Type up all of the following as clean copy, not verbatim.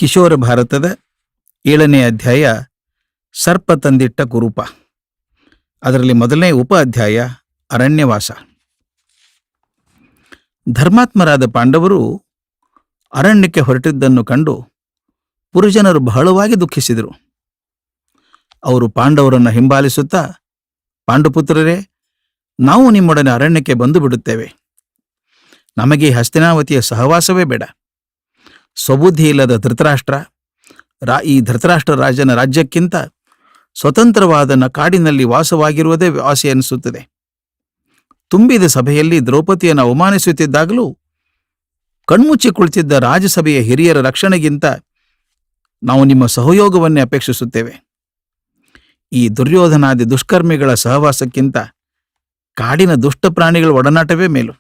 ಕಿಶೋರ ಭಾರತದ 7ನೇ ಅಧ್ಯಾಯ ಸರ್ಪ ತಂದಿಟ್ಟ ಕುರೂಪ. ಅದರಲ್ಲಿ ಮೊದಲನೇ ಉಪ ಅಧ್ಯಾಯ ಅರಣ್ಯವಾಸ. ಧರ್ಮಾತ್ಮರಾದ ಪಾಂಡವರು ಅರಣ್ಯಕ್ಕೆ ಹೊರಟಿದ್ದನ್ನು ಕಂಡು ಪುರಜನರು ಬಹಳವಾಗಿ ದುಃಖಿಸಿದರು. ಅವರು ಪಾಂಡವರನ್ನು ಹಿಂಬಾಲಿಸುತ್ತಾ, ಪಾಂಡುಪುತ್ರರೇ, ನಾವು ನಿಮ್ಮೊಡನೆ ಅರಣ್ಯಕ್ಕೆ ಬಂದು ಬಿಡುತ್ತೇವೆ. ನಮಗೆ ಹಸ್ತಿನಾವತಿಯ ಸಹವಾಸವೇ ಬೇಡ. ಸ್ವಬುದ್ಧಿ ಇಲ್ಲದ ಧೃತರಾಷ್ಟ್ರ, ಈ ಧೃತರಾಷ್ಟ್ರ ರಾಜನ ರಾಜ್ಯಕ್ಕಿಂತ ಸ್ವತಂತ್ರವಾದ ಕಾಡಿನಲ್ಲಿ ವಾಸವಾಗಿರುವುದೇ ವಾಸಿ ಎನಿಸುತ್ತದೆ. ತುಂಬಿದ ಸಭೆಯಲ್ಲಿ ದ್ರೌಪದಿಯನ್ನು ಅವಮಾನಿಸುತ್ತಿದ್ದಾಗಲೂ ಕಣ್ಮುಚ್ಚಿ ಕುಳಿತಿದ್ದ ರಾಜಸಭೆಯ ಹಿರಿಯರ ರಕ್ಷಣೆಗಿಂತ ನಾವು ನಿಮ್ಮ ಸಹಯೋಗವನ್ನೇ ಅಪೇಕ್ಷಿಸುತ್ತೇವೆ. ಈ ದುರ್ಯೋಧನಾದಿ ದುಷ್ಕರ್ಮಿಗಳ ಸಹವಾಸಕ್ಕಿಂತ ಕಾಡಿನ ದುಷ್ಟ ಪ್ರಾಣಿಗಳ ಒಡನಾಟವೇ ಮೇಲು.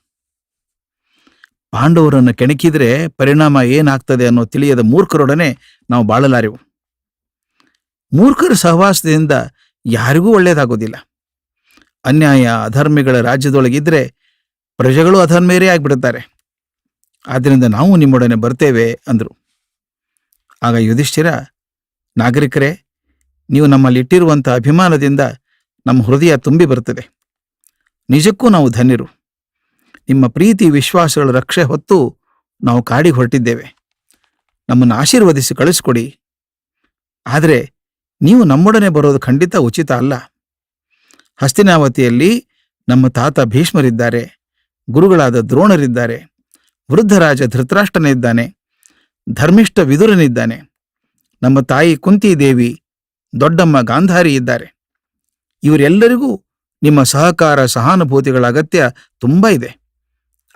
ಪಾಂಡವರನ್ನು ಕೆಣಕಿದ್ರೆ ಪರಿಣಾಮ ಏನಾಗ್ತದೆ ಅನ್ನೋ ತಿಳಿಯದ ಮೂರ್ಖರೊಡನೆ ನಾವು ಬಾಳಲಾರೆವು. ಮೂರ್ಖರ ಸಹವಾಸದಿಂದ ಯಾರಿಗೂ ಒಳ್ಳೆಯದಾಗೋದಿಲ್ಲ. ಅನ್ಯಾಯ ಅಧರ್ಮಿಗಳ ರಾಜ್ಯದೊಳಗಿದ್ರೆ ಪ್ರಜೆಗಳು ಅಧರ್ಮೇರೇ ಆಗಿಬಿಡುತ್ತಾರೆ. ಆದ್ದರಿಂದ ನಾವು ನಿಮ್ಮೊಡನೆ ಬರ್ತೇವೆ ಅಂದರು. ಆಗ ಯುಧಿಷ್ಠಿರ, ನಾಗರಿಕರೇ, ನೀವು ನಮ್ಮಲ್ಲಿಟ್ಟಿರುವಂಥ ಅಭಿಮಾನದಿಂದ ನಮ್ಮ ಹೃದಯ ತುಂಬಿ ಬರುತ್ತದೆ. ನಿಜಕ್ಕೂ ನಾವು ಧನ್ಯರು. ನಿಮ್ಮ ಪ್ರೀತಿ ವಿಶ್ವಾಸಗಳ ರಕ್ಷೆ ಹೊತ್ತು ನಾವು ಕಾಡಿಗೆ ಹೊರಟಿದ್ದೇವೆ. ನಮ್ಮನ್ನು ಆಶೀರ್ವದಿಸಿ ಕಳಿಸ್ಕೊಡಿ. ಆದರೆ ನೀವು ನಮ್ಮೊಡನೆ ಬರೋದು ಖಂಡಿತ ಉಚಿತ ಅಲ್ಲ. ಹಸ್ತಿನಾವತಿಯಲ್ಲಿ ನಮ್ಮ ತಾತ ಭೀಷ್ಮರಿದ್ದಾರೆ, ಗುರುಗಳಾದ ದ್ರೋಣರಿದ್ದಾರೆ, ವೃದ್ಧರಾಜ ಧೃತರಾಷ್ಟ್ರನಿದ್ದಾನೆ, ಧರ್ಮಿಷ್ಠ ವಿದುರನಿದ್ದಾನೆ, ನಮ್ಮ ತಾಯಿ ಕುಂತಿದೇವಿ, ದೊಡ್ಡಮ್ಮ ಗಾಂಧಾರಿ ಇದ್ದಾರೆ. ಇವರೆಲ್ಲರಿಗೂ ನಿಮ್ಮ ಸಹಕಾರ ಸಹಾನುಭೂತಿಗಳ ಅಗತ್ಯ ತುಂಬ ಇದೆ.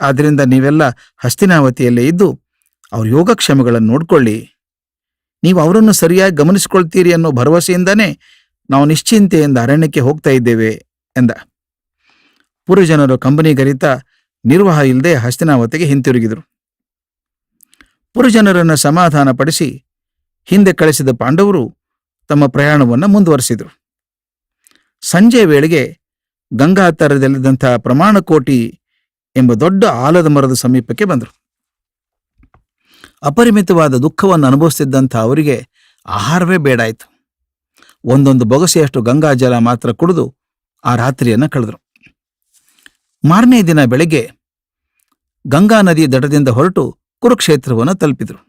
ಆದ್ದರಿಂದ ನೀವೆಲ್ಲ ಹಸ್ತಿನಾವತಿಯಲ್ಲೇ ಇದ್ದು ಅವ್ರ ಯೋಗಕ್ಷೇಮಗಳನ್ನು ನೋಡ್ಕೊಳ್ಳಿ. ನೀವು ಅವರನ್ನು ಸರಿಯಾಗಿ ಗಮನಿಸ್ಕೊಳ್ತೀರಿ ಅನ್ನೋ ಭರವಸೆಯಿಂದಾನೇ ನಾವು ನಿಶ್ಚಿಂತೆಯಿಂದ ಅರಣ್ಯಕ್ಕೆ ಹೋಗ್ತಾ ಇದ್ದೇವೆ ಎಂದ. ಪುರಜನರು ಕಂಬನಿಗರಿತ ನಿರ್ವಾಹ ಇಲ್ಲದೆ ಹಸ್ತಿನಾವತಿಗೆ ಹಿಂತಿರುಗಿದರು. ಪುರಜನರನ್ನು ಸಮಾಧಾನಪಡಿಸಿ ಹಿಂದೆ ಕಳಿಸಿದ ಪಾಂಡವರು ತಮ್ಮ ಪ್ರಯಾಣವನ್ನು ಮುಂದುವರೆಸಿದರು. ಸಂಜೆಯ ವೇಳೆಗೆ ಗಂಗಾ ತೀರದಲ್ಲಿದ್ದಂಥ ಪ್ರಮಾಣಕೋಟಿ ಎಂಬ ದೊಡ್ಡ ಆಲದ ಮರದ ಸಮೀಪಕ್ಕೆ ಬಂದರು. ಅಪರಿಮಿತವಾದ ದುಃಖವನ್ನು ಅನುಭವಿಸುತ್ತಿದ್ದಂಥ ಅವರಿಗೆ ಆಹಾರವೇ ಬೇಡಾಯಿತು. ಒಂದೊಂದು ಬೊಗಸೆಯಷ್ಟು ಗಂಗಾ ಜಲ ಮಾತ್ರ ಕುಡಿದು ಆ ರಾತ್ರಿಯನ್ನು ಕಳೆದರು. ಮಾರನೇ ದಿನ ಬೆಳಗ್ಗೆ ಗಂಗಾ ನದಿ ದಡದಿಂದ ಹೊರಟು ಕುರುಕ್ಷೇತ್ರವನ್ನು ತಲುಪಿದರು.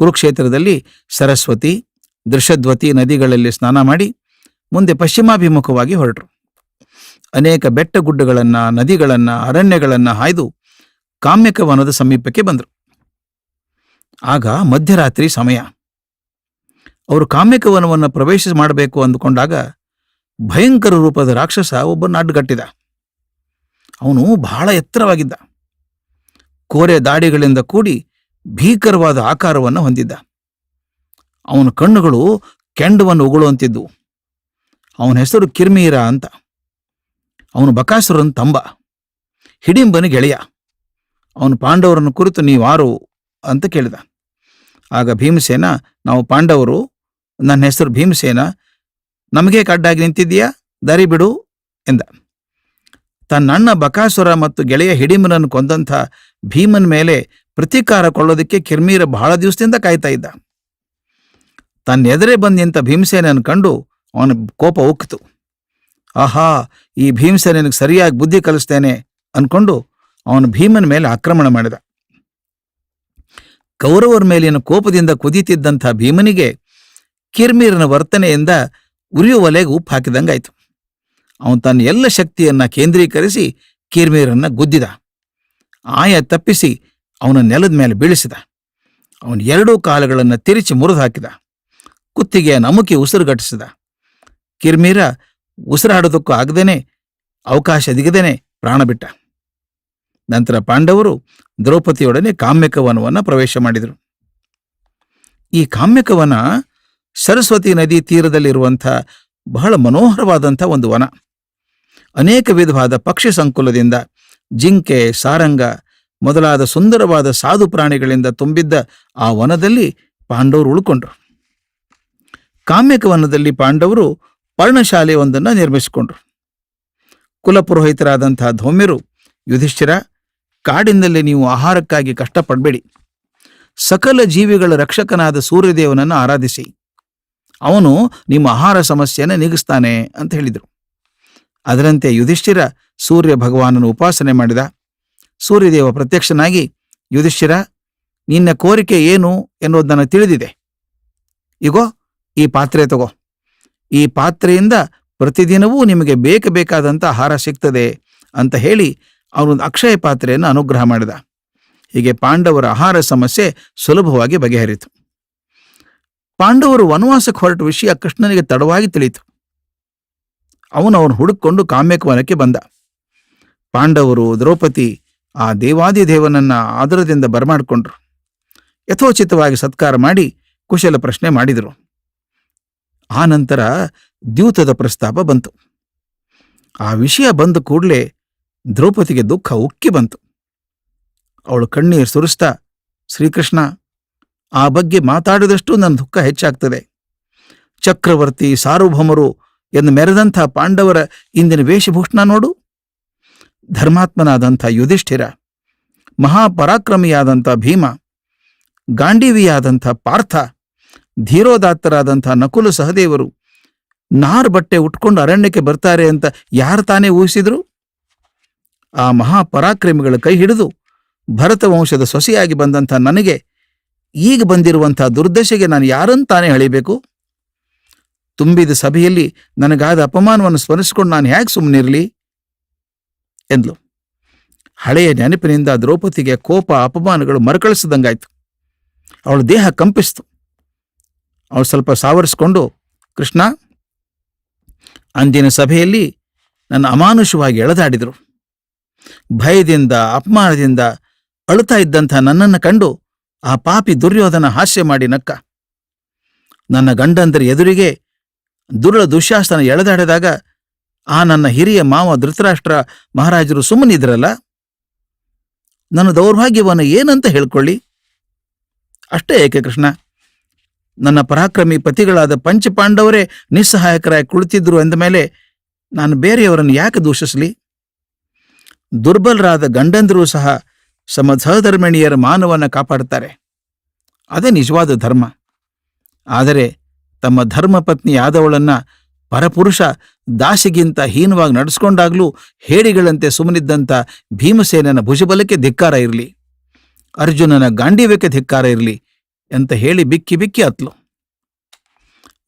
ಕುರುಕ್ಷೇತ್ರದಲ್ಲಿ ಸರಸ್ವತಿ, ದೃಷದ್ವತಿ ನದಿಗಳಲ್ಲಿ ಸ್ನಾನ ಮಾಡಿ ಮುಂದೆ ಪಶ್ಚಿಮಾಭಿಮುಖವಾಗಿ ಹೊರಟರು. ಅನೇಕ ಬೆಟ್ಟ ಗುಡ್ಡಗಳನ್ನು, ನದಿಗಳನ್ನು, ಅರಣ್ಯಗಳನ್ನು ಹಾಯ್ದು ಕಾಮ್ಯಕವನದ ಸಮೀಪಕ್ಕೆ ಬಂದರು. ಆಗ ಮಧ್ಯರಾತ್ರಿ ಸಮಯ. ಅವರು ಕಾಮ್ಯಕವನವನ್ನು ಪ್ರವೇಶ ಮಾಡಬೇಕು ಅಂದುಕೊಂಡಾಗ ಭಯಂಕರ ರೂಪದ ರಾಕ್ಷಸ ಒಬ್ಬನ ಅಡ್ಡಗಟ್ಟಿದ. ಅವನು ಬಹಳ ಎತ್ತರವಾಗಿದ್ದ. ಕೋರೆ ದಾಡಿಗಳಿಂದ ಕೂಡಿ ಭೀಕರವಾದ ಆಕಾರವನ್ನು ಹೊಂದಿದ್ದ. ಅವನ ಕಣ್ಣುಗಳು ಕೆಂಡವನ್ನು ಉಗುಳುವಂತಿದ್ದುವು. ಅವನ ಹೆಸರು ಕಿರ್ಮೀರ ಅಂತ. ಅವನು ಬಕಾಸುರನ ತಂಬ, ಹಿಡಿಂಬನ ಗೆಳೆಯ. ಅವನು ಪಾಂಡವರನ್ನು ಕುರಿತು ನೀವಾರು ಅಂತ ಕೇಳಿದ. ಆಗ ಭೀಮಸೇನ, ನಾವು ಪಾಂಡವರು, ನನ್ನ ಹೆಸರು ಭೀಮಸೇನ, ನಮಗೆ ಕಡ್ಡಾಗಿ ನಿಂತಿದ್ದೀಯಾ, ದಾರಿ ಬಿಡು ಎಂದ. ತನ್ನಣ್ಣ ಬಕಾಸುರ ಮತ್ತು ಗೆಳೆಯ ಹಿಡಿಂಬನನ್ನು ಕೊಂದಂಥ ಭೀಮನ ಮೇಲೆ ಪ್ರತೀಕಾರ ಕೊಳ್ಳೋದಕ್ಕೆ ಕಿರ್ಮೀರ ಬಹಳ ದಿವಸದಿಂದ ಕಾಯ್ತಾ ಇದ್ದ. ತನ್ನೆದುರೇ ಬಂದು ನಿಂತ ಭೀಮಸೇನನ್ನು ಕಂಡು ಅವನ ಕೋಪ ಉಕ್ಕಿತು. ಆಹಾ, ಈ ಭೀಮಸೇನಿಗೆ ಸರಿಯಾಗಿ ಬುದ್ಧಿ ಕಲಿಸ್ತೇನೆ ಅನ್ಕೊಂಡು ಅವನು ಭೀಮನ ಮೇಲೆ ಆಕ್ರಮಣ ಮಾಡಿದ. ಕೌರವರ ಮೇಲಿನ ಕೋಪದಿಂದ ಕುದೀತಿದ್ದಂಥ ಭೀಮನಿಗೆ ಕಿರ್ಮೀರನ ವರ್ತನೆಯಿಂದ ಉರಿಯುವ ಒಲೆಗೆ ಉಪ್ಪು ಹಾಕಿದಂಗಾಯ್ತು. ಅವನು ತನ್ನ ಎಲ್ಲ ಶಕ್ತಿಯನ್ನ ಕೇಂದ್ರೀಕರಿಸಿ ಕಿರ್ಮೀರನ್ನ ಗುದ್ದಿದ. ಆಯ ತಪ್ಪಿಸಿ ಅವನ ನೆಲದ ಮೇಲೆ ಬೀಳಿಸಿದ. ಅವನ ಎರಡೂ ಕಾಲುಗಳನ್ನು ತಿರುಚಿ ಮುರಿದು ಹಾಕಿದ. ಕುತ್ತಿಗೆಯ ನಮುಕಿ ಉಸಿರುಗಟ್ಟಿಸಿದ. ಕಿರ್ಮೀರ ಉಸಿರಾಡೋದಕ್ಕೂ ಆಗದೇನೆ, ಅವಕಾಶ ದಿಗದೇನೆ ಪ್ರಾಣ ಬಿಟ್ಟ. ನಂತರ ಪಾಂಡವರು ದ್ರೌಪದಿಯೊಡನೆ ಕಾಮ್ಯಕವನವನ್ನು ಪ್ರವೇಶ ಮಾಡಿದರು. ಈ ಕಾಮ್ಯಕವನ ಸರಸ್ವತಿ ನದಿ ತೀರದಲ್ಲಿರುವಂಥ ಬಹಳ ಮನೋಹರವಾದಂಥ ಒಂದು ವನ. ಅನೇಕ ವಿಧವಾದ ಪಕ್ಷಿ ಸಂಕುಲದಿಂದ, ಜಿಂಕೆ, ಸಾರಂಗ ಮೊದಲಾದ ಸುಂದರವಾದ ಸಾಧು ಪ್ರಾಣಿಗಳಿಂದ ತುಂಬಿದ್ದ ಆ ವನದಲ್ಲಿ ಪಾಂಡವರು ಉಳ್ಕೊಂಡ್ರು. ಕಾಮ್ಯಕವನದಲ್ಲಿ ಪಾಂಡವರು ಪರ್ಣಶಾಲೆಯೊಂದನ್ನು ನಿರ್ಮಿಸಿಕೊಂಡ್ರು. ಕುಲಪುರೋಹಿತರಾದಂತಹ ಧೌಮ್ಯರು, ಯುಧಿಷ್ಠಿರ, ಕಾಡಿನಲ್ಲಿ ನೀವು ಆಹಾರಕ್ಕಾಗಿ ಕಷ್ಟಪಡಬೇಡಿ. ಸಕಲ ಜೀವಿಗಳ ರಕ್ಷಕನಾದ ಸೂರ್ಯದೇವನನ್ನು ಆರಾಧಿಸಿ, ಅವನು ನಿಮ್ಮ ಆಹಾರ ಸಮಸ್ಯೆಯನ್ನು ನೀಗಿಸ್ತಾನೆ ಅಂತ ಹೇಳಿದರು. ಅದರಂತೆ ಯುಧಿಷ್ಠಿರ ಸೂರ್ಯ ಭಗವಾನನು ಉಪಾಸನೆ ಮಾಡಿದ. ಸೂರ್ಯದೇವ ಪ್ರತ್ಯಕ್ಷನಾಗಿ, ಯುಧಿಷ್ಠಿರ, ನಿನ್ನ ಕೋರಿಕೆ ಏನು ಎನ್ನುವುದು ನನಗೆ ತಿಳಿದಿದೆ. ಇಗೋ, ಈ ಪಾತ್ರೆ ತಗೋ. ಈ ಪಾತ್ರೆಯಿಂದ ಪ್ರತಿದಿನವೂ ನಿಮಗೆ ಬೇಕಾದಂಥ ಆಹಾರ ಸಿಗ್ತದೆ ಅಂತ ಹೇಳಿ ಅವನೊಂದು ಅಕ್ಷಯ ಪಾತ್ರೆಯನ್ನು ಅನುಗ್ರಹ ಮಾಡಿದ. ಹೀಗೆ ಪಾಂಡವರ ಆಹಾರ ಸಮಸ್ಯೆ ಸುಲಭವಾಗಿ ಬಗೆಹರಿತು. ಪಾಂಡವರು ವನವಾಸಕ್ಕೆ ಹೊರಟ ವಿಷಯ ಕೃಷ್ಣನಿಗೆ ತಡವಾಗಿ ತಿಳಿಯಿತು. ಅವನು ಹುಡುಕೊಂಡು ಕಾಮ್ಯಕವನಕ್ಕೆ ಬಂದ. ಪಾಂಡವರು, ದ್ರೌಪದಿ ಆ ದೇವಾದಿದೇವನನ್ನ ಆದರದಿಂದ ಬರಮಾಡಿಕೊಂಡ್ರು. ಯಥೋಚಿತವಾಗಿ ಸತ್ಕಾರ ಮಾಡಿ ಕುಶಲ ಪ್ರಶ್ನೆ ಮಾಡಿದರು. ಆ ನಂತರ ದ್ಯೂತದ ಪ್ರಸ್ತಾಪ ಬಂತು. ಆ ವಿಷಯ ಬಂದ ಕೂಡಲೇ ದ್ರೌಪದಿಗೆ ದುಃಖ ಉಕ್ಕಿ ಬಂತು. ಅವಳು ಕಣ್ಣೀರು ಸುರಿಸ್ತಾ, ಶ್ರೀಕೃಷ್ಣ, ಆ ಬಗ್ಗೆ ಮಾತಾಡಿದಷ್ಟು ನನ್ನ ದುಃಖ ಹೆಚ್ಚಾಗ್ತದೆ. ಚಕ್ರವರ್ತಿ, ಸಾರ್ವಭೌಮರು ಎಂದು ಮೆರೆದಂಥ ಪಾಂಡವರ ಇಂದಿನ ವೇಷಭೂಷಣ ನೋಡು. ಧರ್ಮಾತ್ಮನಾದಂಥ ಯುಧಿಷ್ಠಿರ, ಮಹಾಪರಾಕ್ರಮಿಯಾದಂಥ ಭೀಮ, ಗಾಂಡೀವಿಯಾದಂಥ ಪಾರ್ಥ, ಧೀರೋದಾತ್ತರಾದಂಥ ನಕುಲ ಸಹದೇವರು ನಾರು ಬಟ್ಟೆ ಉಟ್ಕೊಂಡು ಅರಣ್ಯಕ್ಕೆ ಬರ್ತಾರೆ ಅಂತ ಯಾರು ತಾನೇ ಊಹಿಸಿದ್ರು? ಆ ಮಹಾಪರಾಕ್ರಮಿಗಳ ಕೈ ಹಿಡಿದು ಭರತ ವಂಶದ ಸೊಸೆಯಾಗಿ ಬಂದಂಥ ನನಗೆ ಈಗ ಬಂದಿರುವಂಥ ದುರ್ದಶೆಗೆ ನಾನು ಯಾರಂತಾನೆ ಹೇಳಿಬೇಕು? ತುಂಬಿದ ಸಭೆಯಲ್ಲಿ ನನಗಾದ ಅಪಮಾನವನ್ನು ಸ್ಮರಿಸಿಕೊಂಡು ನಾನು ಹೇಗೆ ಸುಮ್ಮನಿರಲಿ ಎಂದ್ಲು. ಹಳೆಯ ನೆನಪಿನಿಂದ ದ್ರೌಪದಿಗೆ ಕೋಪ, ಅಪಮಾನಗಳು ಮರುಕಳಿಸಿದಂಗಾಯ್ತು. ಅವಳ ದೇಹ ಕಂಪಿಸ್ತು. ಅವಳು ಸ್ವಲ್ಪ ಸಾವರಿಸ್ಕೊಂಡು, ಕೃಷ್ಣ, ಅಂದಿನ ಸಭೆಯಲ್ಲಿ ನನ್ನ ಅಮಾನುಷವಾಗಿ ಎಳೆದಾಡಿದರು. ಭಯದಿಂದ, ಅಪಮಾನದಿಂದ ಅಳುತ್ತಾ ಇದ್ದಂಥ ನನ್ನನ್ನು ಕಂಡು ಆ ಪಾಪಿ ದುರ್ಯೋಧನ ಹಾಸ್ಯ ಮಾಡಿ ನಕ್ಕ. ನನ್ನ ಗಂಡಂದರ ಎದುರಿಗೆ ದುರುಳ ದುಶ್ಯಾಸನ ಎಳೆದಾಡಿದಾಗ ಆ ನನ್ನ ಹಿರಿಯ ಮಾವ ಧೃತರಾಷ್ಟ್ರ ಮಹಾರಾಜರು ಸುಮ್ಮನಿದ್ರಲ್ಲ. ನನ್ನ ದೌರ್ಭಾಗ್ಯವನ್ನು ಏನಂತ ಹೇಳ್ಕೊಳ್ಳಿ? ಅಷ್ಟೇ ಏಕೆ ಕೃಷ್ಣ, ನನ್ನ ಪರಾಕ್ರಮಿ ಪತಿಗಳಾದ ಪಂಚಪಾಂಡವರೇ ನಿಸ್ಸಹಾಯಕರಾಗಿ ಕುಳಿತಿದ್ರು ಎಂದ ಮೇಲೆ ನಾನು ಬೇರೆಯವರನ್ನು ಯಾಕೆ ದೂಷಿಸಲಿ? ದುರ್ಬಲರಾದ ಗಂಡಂದರೂ ಸಹ ಸಹಧರ್ಮಿಣಿಯರ ಮಾನವನ್ನು ಕಾಪಾಡುತ್ತಾರೆ. ಅದೇ ನಿಜವಾದ ಧರ್ಮ. ಆದರೆ ತಮ್ಮ ಧರ್ಮಪತ್ನಿಯಾದವಳನ್ನ ಪರಪುರುಷ ದಾಸಿಗಿಂತ ಹೀನವಾಗಿ ನಡೆಸ್ಕೊಂಡಾಗ್ಲೂ ಹೇಡಿಗಳಂತೆ ಸುಮ್ಮನಿದ್ದಂಥ ಭೀಮಸೇನನ ಭುಜಬಲಕ್ಕೆ ಧಿಕ್ಕಾರ ಇರಲಿ, ಅರ್ಜುನನ ಗಾಂಡೀವ್ಯಕ್ಕೆ ಧಿಕ್ಕಾರ ಇರಲಿ ಅಂತ ಹೇಳಿ ಬಿಕ್ಕಿ ಬಿಕ್ಕಿ ಅತ್ಲು.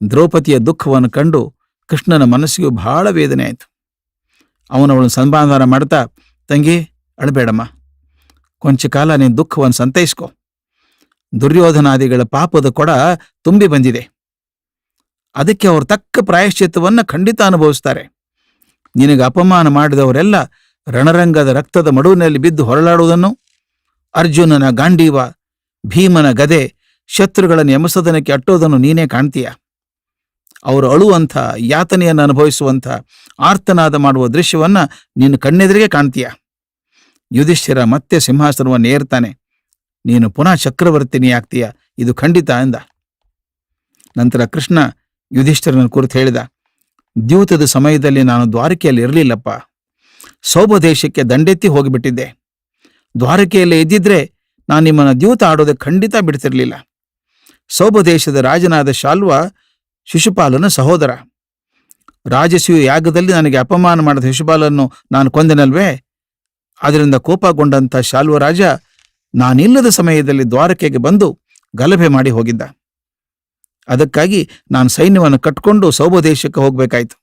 ದ್ರೌಪದಿಯ ದುಃಖವನ್ನು ಕಂಡು ಕೃಷ್ಣನ ಮನಸ್ಸಿಗೂ ಬಹಳ ವೇದನೆ ಆಯಿತು. ಅವನವಳನ್ನು ಸಮಾಧಾನ ಮಾಡ್ತಾ, ತಂಗಿ, ಅಳಬೇಡಮ್ಮ, ಕೊಂಚ ಕಾಲ ನೀನು ದುಃಖವನ್ನು ಸಂತೈಸ್ಕೊ. ದುರ್ಯೋಧನಾದಿಗಳ ಪಾಪದ ಕೊಡ ತುಂಬಿ ಬಂದಿದೆ. ಅದಕ್ಕೆ ಅವರು ತಕ್ಕ ಪ್ರಾಯಶ್ಚಿತ್ತವನ್ನು ಖಂಡಿತ ಅನುಭವಿಸ್ತಾರೆ. ನಿನಗೆ ಅಪಮಾನ ಮಾಡಿದವರೆಲ್ಲ ರಣರಂಗದ ರಕ್ತದ ಮಡುವಿನಲ್ಲಿ ಬಿದ್ದು ಹೊರಳಾಡುವುದನ್ನು, ಅರ್ಜುನನ ಗಾಂಡೀವ, ಭೀಮನ ಗದೆ ಶತ್ರುಗಳನ್ನು ಯಮಸದನಕ್ಕೆ ಅಟ್ಟೋದನ್ನು ನೀನೇ ಕಾಣ್ತೀಯ. ಅವರು ಅಳುವಂಥ, ಯಾತನೆಯನ್ನು ಅನುಭವಿಸುವಂಥ, ಆರ್ತನಾದ ಮಾಡುವ ದೃಶ್ಯವನ್ನ ನಿನ್ನ ಕಣ್ಣೆದುರಿಗೆ ಕಾಣ್ತೀಯ. ಯುಧಿಷ್ಠಿರ ಮತ್ತೆ ಸಿಂಹಾಸನವನ್ನು ಏರ್ತಾನೆ. ನೀನು ಪುನಃ ಚಕ್ರವರ್ತಿನಿಯಾಗ್ತೀಯ, ಇದು ಖಂಡಿತ ಎಂದ. ನಂತರ ಕೃಷ್ಣ ಯುಧಿಷ್ಠಿರನ ಕುರಿತು ಹೇಳಿದ, ದ್ಯೂತದ ಸಮಯದಲ್ಲಿ ನಾನು ದ್ವಾರಕೆಯಲ್ಲಿ ಇರಲಿಲ್ಲಪ್ಪ. ಸೌಭದೇಶಕ್ಕೆ ದಂಡೆತ್ತಿ ಹೋಗಿಬಿಟ್ಟಿದ್ದೆ. ದ್ವಾರಕೆಯಲ್ಲೇ ಇದ್ದಿದ್ರೆ ನಾನು ನಿಮ್ಮನ್ನು ದ್ಯೂತ ಆಡೋದಕ್ಕೆ ಖಂಡಿತ ಬಿಡ್ತಿರ್ಲಿಲ್ಲ. ಸೌಭದೇಶದ ರಾಜನಾದ ಶಾಲ್ವ ಶಿಶುಪಾಲನ ಸಹೋದರ. ರಾಜಸೂಯ ಯಾಗದಲ್ಲಿ ನನಗೆ ಅಪಮಾನ ಮಾಡಿದ ಶಿಶುಪಾಲನ್ನು ನಾನು ಕೊಂದೆನಲ್ವೇ? ಅದರಿಂದ ಕೋಪಗೊಂಡಂಥ ಶಾಲ್ವರಾಜ ನಾನಿಲ್ಲದ ಸಮಯದಲ್ಲಿ ದ್ವಾರಕೆಗೆ ಬಂದು ಗಲಭೆ ಮಾಡಿ ಹೋಗಿದ್ದ. ಅದಕ್ಕಾಗಿ ನಾನು ಸೈನ್ಯವನ್ನು ಕಟ್ಕೊಂಡು ಸೌಭದೇಶಕ್ಕೆ ಹೋಗಬೇಕಾಯಿತು.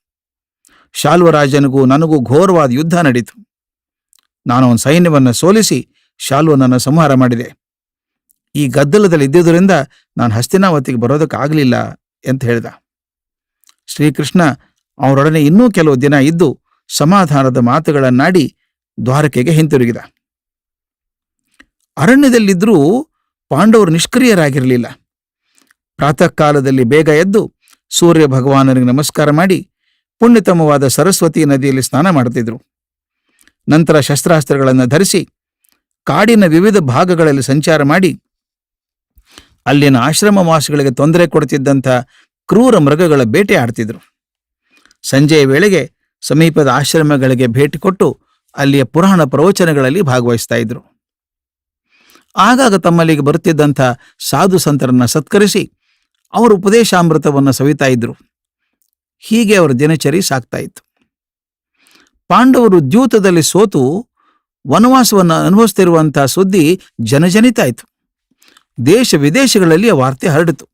ಶಾಲ್ವರಾಜನಿಗೂ ನನಗೂ ಘೋರವಾದ ಯುದ್ಧ ನಡೀತು. ನಾನು ಅವನ ಸೈನ್ಯವನ್ನು ಸೋಲಿಸಿ ಶಾಲ್ವನನ್ನು ಸಂಹಾರ ಮಾಡಿದೆ. ಈ ಗದ್ದಲದಲ್ಲಿ ಇದ್ದುದರಿಂದ ನಾನು ಹಸ್ತಿನಾವತಿಗೆ ಬರೋದಕ್ಕಾಗಲಿಲ್ಲ ಅಂತ ಹೇಳಿದ. ಶ್ರೀಕೃಷ್ಣ ಅವರೊಡನೆ ಇನ್ನೂ ಕೆಲವು ದಿನ ಇದ್ದು ಸಮಾಧಾನದ ಮಾತುಗಳನ್ನಾಡಿ ದ್ವಾರಕೆಗೆ ಹಿಂತಿರುಗಿದ. ಅರಣ್ಯದಲ್ಲಿದ್ದರೂ ಪಾಂಡವರು ನಿಷ್ಕ್ರಿಯರಾಗಿರಲಿಲ್ಲ. ಪ್ರಾತಃ ಕಾಲದಲ್ಲಿ ಬೇಗ ಎದ್ದು ಸೂರ್ಯ ಭಗವಾನನಿಗೆ ನಮಸ್ಕಾರ ಮಾಡಿ ಪುಣ್ಯತಮವಾದ ಸರಸ್ವತಿ ನದಿಯಲ್ಲಿ ಸ್ನಾನ ಮಾಡುತ್ತಿದ್ರು. ನಂತರ ಶಸ್ತ್ರಾಸ್ತ್ರಗಳನ್ನು ಧರಿಸಿ ಕಾಡಿನ ವಿವಿಧ ಭಾಗಗಳಲ್ಲಿ ಸಂಚಾರ ಮಾಡಿ ಅಲ್ಲಿನ ಆಶ್ರಮವಾಸಿಗಳಿಗೆ ತೊಂದರೆ ಕೊಡುತ್ತಿದ್ದಂಥ ಕ್ರೂರ ಮೃಗಗಳ ಬೇಟೆ ಆಡ್ತಿದ್ರು. ಸಂಜೆಯ ವೇಳೆಗೆ ಸಮೀಪದ ಆಶ್ರಮಗಳಿಗೆ ಭೇಟಿ ಕೊಟ್ಟು ಅಲ್ಲಿಯ ಪುರಾಣ ಪ್ರವಚನಗಳಲ್ಲಿ ಭಾಗವಹಿಸ್ತಾ ಇದ್ರು. ಆಗಾಗ ತಮ್ಮಲ್ಲಿಗೆ ಬರುತ್ತಿದ್ದಂಥ ಸಾಧು ಸಂತರನ್ನ ಸತ್ಕರಿಸಿ ಅವರು ಉಪದೇಶಾಮೃತವನ್ನು ಸವಿತಾ ಇದ್ರು. ಹೀಗೆ ಅವರ ದಿನಚರಿ ಸಾಗ್ತಾ ಇತ್ತು. ಪಾಂಡವರು ದ್ಯೂತದಲ್ಲಿ ಸೋತು ವನವಾಸವನ್ನು ಅನುಭವಿಸ್ತಿರುವಂತಹ ಸುದ್ದಿ ಜನಜನಿತಾಯಿತು. ದೇಶ ವಿದೇಶಗಳಲ್ಲಿ ಆ ವಾರ್ತೆ ಹರಡಿತು.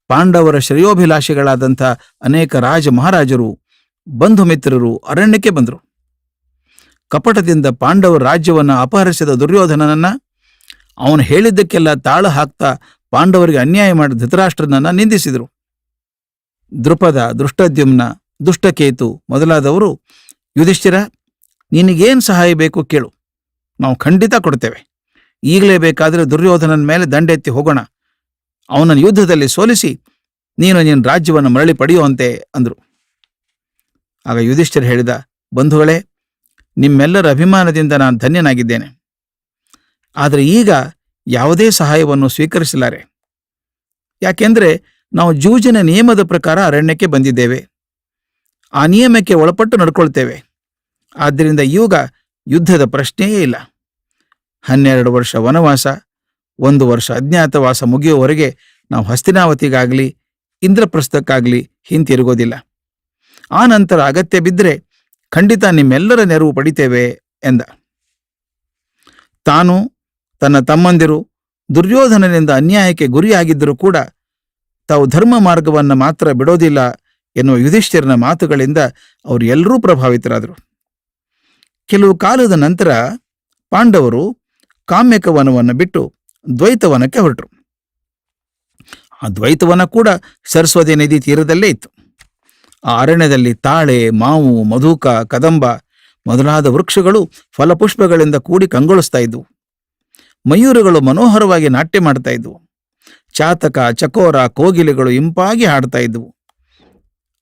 ಪಾಂಡವರ ಶ್ರೇಯೋಭಿಲಾಷಿಗಳಾದಂಥ ಅನೇಕ ರಾಜ ಮಹಾರಾಜರು, ಬಂಧು ಮಿತ್ರರು ಅರಣ್ಯಕ್ಕೆ ಬಂದರು. ಕಪಟದಿಂದ ಪಾಂಡವರ ರಾಜ್ಯವನ್ನು ಅಪಹರಿಸಿದ ದುರ್ಯೋಧನನನ್ನ, ಅವನು ಹೇಳಿದ್ದಕ್ಕೆಲ್ಲ ತಾಳ ಹಾಕ್ತಾ ಪಾಂಡವರಿಗೆ ಅನ್ಯಾಯ ಮಾಡಿದ ಧೃತರಾಷ್ಟ್ರನನ್ನ ನಿಂದಿಸಿದರು. ದೃಪದ, ದೃಷ್ಟದ್ಯುಮ್ನ, ದುಷ್ಟಕೇತು ಮೊದಲಾದವರು, ಯುಧಿಷ್ಠಿರ, ನಿನಗೇನು ಸಹಾಯ ಬೇಕು ಕೇಳು, ನಾವು ಖಂಡಿತ ಕೊಡ್ತೇವೆ. ಈಗಲೇ ಬೇಕಾದರೆ ದುರ್ಯೋಧನನ ಮೇಲೆ ದಂಡೆತ್ತಿ ಹೋಗೋಣ, ಅವನನ್ನು ಯುದ್ಧದಲ್ಲಿ ಸೋಲಿಸಿ ನಿನ್ನ ರಾಜ್ಯವನ್ನು ಮರಳಿ ಪಡೆಯುವಂತೆ ಅಂದರು. ಆಗ ಯುಧಿಷ್ಠಿರ ಹೇಳಿದ, ಬಂಧುಗಳೇ, ನಿಮ್ಮೆಲ್ಲರ ಅಭಿಮಾನದಿಂದ ನಾನು ಧನ್ಯನಾಗಿದ್ದೇನೆ. ಆದರೆ ಈಗ ಯಾವುದೇ ಸಹಾಯವನ್ನು ಸ್ವೀಕರಿಸಲಾರೆ. ಯಾಕೆಂದರೆ ನಾವು ಜೂಜಿನ ನಿಯಮದ ಪ್ರಕಾರ ಅರಣ್ಯಕ್ಕೆ ಬಂದಿದ್ದೇವೆ. ಆ ನಿಯಮಕ್ಕೆ ಒಳಪಟ್ಟು ನಡ್ಕೊಳ್ತೇವೆ. ಆದ್ದರಿಂದ ಈಗ ಯುದ್ಧದ ಪ್ರಶ್ನೆಯೇ ಇಲ್ಲ. 12 ವರ್ಷ ವನವಾಸ, 1 ವರ್ಷ ಅಜ್ಞಾತವಾಸ ಮುಗಿಯುವವರೆಗೆ ನಾವು ಹಸ್ತಿನಾವತಿಗಾಗಲಿ ಇಂದ್ರಪ್ರಸ್ಥಕ್ಕಾಗಲಿ ಹಿಂತಿರುಗೋದಿಲ್ಲ. ಆ ನಂತರ ಅಗತ್ಯ ಬಿದ್ದರೆ ಖಂಡಿತ ನಿಮ್ಮೆಲ್ಲರ ನೆರವು ಪಡಿತೇವೆ ಎಂದ. ತಾನು, ತನ್ನ ತಮ್ಮಂದಿರು ದುರ್ಯೋಧನನಿಂದ ಅನ್ಯಾಯಕ್ಕೆ ಗುರಿಯಾಗಿದ್ದರೂ ಕೂಡ ತಾವು ಧರ್ಮ ಮಾರ್ಗವನ್ನು ಮಾತ್ರ ಬಿಡೋದಿಲ್ಲ ಎನ್ನುವ ಯುಧಿಷ್ಠಿರನ ಮಾತುಗಳಿಂದ ಅವರು ಎಲ್ಲರೂ ಪ್ರಭಾವಿತರಾದರು. ಕೆಲವು ಕಾಲದ ನಂತರ ಪಾಂಡವರು ಕಾಮ್ಯಕವನವನ್ನು ಬಿಟ್ಟು ದ್ವೈತವನಕ್ಕೆ ಹೊರಟರು. ಆ ದ್ವೈತವನ ಕೂಡ ಸರಸ್ವತಿ ನದಿ ತೀರದಲ್ಲೇ ಇತ್ತು. ಆ ಅರಣ್ಯದಲ್ಲಿ ತಾಳೆ, ಮಾವು, ಮಧುಕ, ಕದಂಬ ಮೊದಲಾದ ವೃಕ್ಷಗಳು ಫಲಪುಷ್ಪಗಳಿಂದ ಕೂಡಿ ಕಂಗೊಳಿಸ್ತಾ ಇದ್ವು. ಮಯೂರಗಳು ಮನೋಹರವಾಗಿ ನಾಟ್ಯ ಮಾಡ್ತಾ ಇದ್ವು. ಚಾತಕ, ಚಕೋರ, ಕೋಗಿಲೆಗಳು ಇಂಪಾಗಿ ಹಾಡ್ತಾ ಇದ್ವು.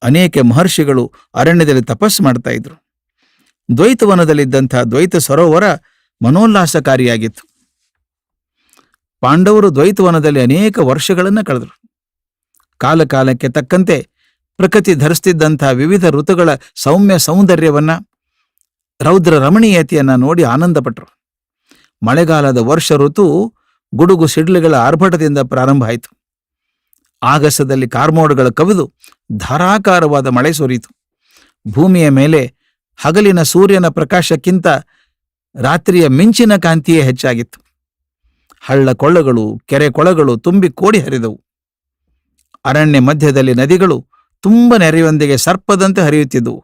ಅನೇಕ ಮಹರ್ಷಿಗಳು ಅರಣ್ಯದಲ್ಲಿ ತಪಸ್ಸು ಮಾಡ್ತಾ ಇದ್ರು. ದ್ವೈತವನದಲ್ಲಿದ್ದಂಥ ದ್ವೈತ ಸರೋವರ ಮನೋಲ್ಲಾಸಕಾರಿಯಾಗಿತ್ತು. ಪಾಂಡವರು ದ್ವೈತವನದಲ್ಲಿ ಅನೇಕ ವರ್ಷಗಳನ್ನು ಕಳೆದರು. ಕಾಲಕಾಲಕ್ಕೆ ತಕ್ಕಂತೆ ಪ್ರಕೃತಿ ಧರಿಸ್ತಿದ್ದಂಥ ವಿವಿಧ ಋತುಗಳ ಸೌಮ್ಯ ಸೌಂದರ್ಯವನ್ನ, ರೌದ್ರ ರಮಣೀಯತೆಯನ್ನ ನೋಡಿ ಆನಂದಪಟ್ಟರು. ಮಳೆಗಾಲದ ವರ್ಷ ಋತು ಗುಡುಗು ಸಿಡ್ಲುಗಳ ಆರ್ಭಟದಿಂದ ಪ್ರಾರಂಭ ಆಯಿತು. ಆಗಸದಲ್ಲಿ ಕಾರ್ಮೋಡಗಳ ಕವಿದು ಧಾರಾಕಾರವಾದ ಮಳೆ ಸುರಿಯಿತು. ಭೂಮಿಯ ಮೇಲೆ ಹಗಲಿನ ಸೂರ್ಯನ ಪ್ರಕಾಶಕ್ಕಿಂತ ರಾತ್ರಿಯ ಮಿಂಚಿನ ಕಾಂತಿಯೇ ಹೆಚ್ಚಾಗಿತ್ತು. ಹಳ್ಳ ಕೊಳ್ಳಗಳು, ಕೆರೆ ಕೊಳಗಳು ತುಂಬಿ ಕೋಡಿ ಹರಿದವು. ಅರಣ್ಯ ಮಧ್ಯದಲ್ಲಿ ನದಿಗಳು ತುಂಬ ನೆರೆಯೊಂದಿಗೆ ಸರ್ಪದಂತೆ ಹರಿಯುತ್ತಿದ್ದವು.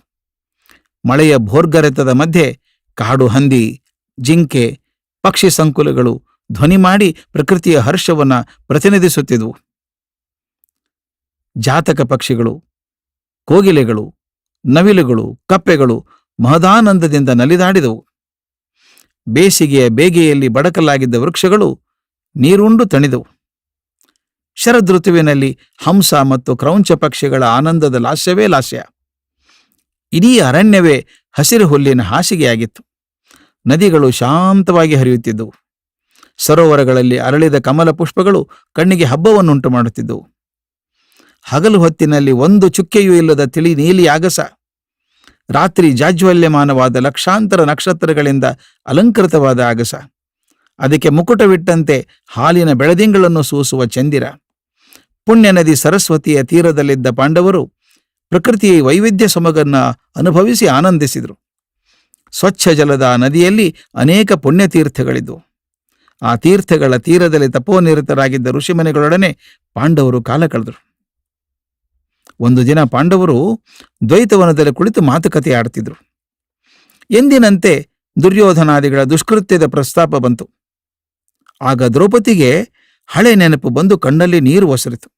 ಮಳೆಯ ಭೋರ್ಗರೆತದ ಮಧ್ಯೆ ಕಾಡು ಹಂದಿ, ಜಿಂಕೆ, ಪಕ್ಷಿ ಸಂಕುಲಗಳು ಧ್ವನಿ ಮಾಡಿ ಪ್ರಕೃತಿಯ ಹರ್ಷವನ್ನ ಪ್ರತಿನಿಧಿಸುತ್ತಿದ್ವು. ಜಾತಕ ಪಕ್ಷಿಗಳು, ಕೋಗಿಲೆಗಳು, ನವಿಲುಗಳು, ಕಪ್ಪೆಗಳು ಮಹದಾನಂದದಿಂದ ನಲಿದಾಡಿದವು. ಬೇಸಿಗೆಯ ಬೇಗೆಯಲ್ಲಿ ಬಡಕಲಾಗಿದ್ದ ವೃಕ್ಷಗಳು ನೀರುಂಡು ತಣಿದವು. ಶರದೃತುವಿನಲ್ಲಿ ಹಂಸ ಮತ್ತು ಕ್ರೌಂಚ ಪಕ್ಷಿಗಳ ಆನಂದದ ಲಾಸ್ಯವೇ ಲಾಸ್ಯ. ಇಡೀ ಅರಣ್ಯವೇ ಹಸಿರು ಹುಲ್ಲಿನ ಹಾಸಿಗೆಯಾಗಿತ್ತು. ನದಿಗಳು ಶಾಂತವಾಗಿ ಹರಿಯುತ್ತಿದ್ದವು. ಸರೋವರಗಳಲ್ಲಿ ಅರಳಿದ ಕಮಲ ಪುಷ್ಪಗಳು ಕಣ್ಣಿಗೆ ಹಬ್ಬವನ್ನುಂಟು ಮಾಡುತ್ತಿದ್ದವು. ಹಗಲು ಹೊತ್ತಿನಲ್ಲಿ ಒಂದು ಚುಕ್ಕೆಯೂ ಇಲ್ಲದ ತಿಳಿ ನೀಲಿ ಆಗಸ, ರಾತ್ರಿ ಜಾಜ್ವಲ್ಯಮಾನವಾದ ಲಕ್ಷಾಂತರ ನಕ್ಷತ್ರಗಳಿಂದ ಅಲಂಕೃತವಾದ ಆಗಸ, ಅದಕ್ಕೆ ಮುಕುಟವಿಟ್ಟಂತೆ ಹಾಲಿನ ಬೆಳದಿಂಗಳನ್ನು ಸೂಸುವ ಚಂದಿರ. ಪುಣ್ಯ ನದಿ ಸರಸ್ವತಿಯ ತೀರದಲ್ಲಿದ್ದ ಪಾಂಡವರು ಪ್ರಕೃತಿಯ ವೈವಿಧ್ಯ ಸೊಮಗನ್ನ ಅನುಭವಿಸಿ ಆನಂದಿಸಿದರು. ಸ್ವಚ್ಛ ಜಲದ ನದಿಯಲ್ಲಿ ಅನೇಕ ಪುಣ್ಯತೀರ್ಥಗಳಿದ್ದವು. ಆ ತೀರ್ಥಗಳ ತೀರದಲ್ಲಿ ತಪೋನಿರತರಾಗಿದ್ದ ಋಷಿಮನೆಗಳೊಡನೆ ಪಾಂಡವರು ಕಾಲ ಕಳೆದರು. ಒಂದು ದಿನ ಪಾಂಡವರು ದ್ವೈತವನದಲ್ಲಿ ಕುಳಿತು ಮಾತುಕತೆ ಆಡ್ತಿದ್ರು. ಎಂದಿನಂತೆ ದುರ್ಯೋಧನಾದಿಗಳ ದುಷ್ಕೃತ್ಯದ ಪ್ರಸ್ತಾಪ ಬಂತು. ಆಗ ದ್ರೌಪದಿಗೆ ಹಳೆ ನೆನಪು ಬಂದು ಕಣ್ಣಲ್ಲಿ ನೀರು ಒಸರಿತು.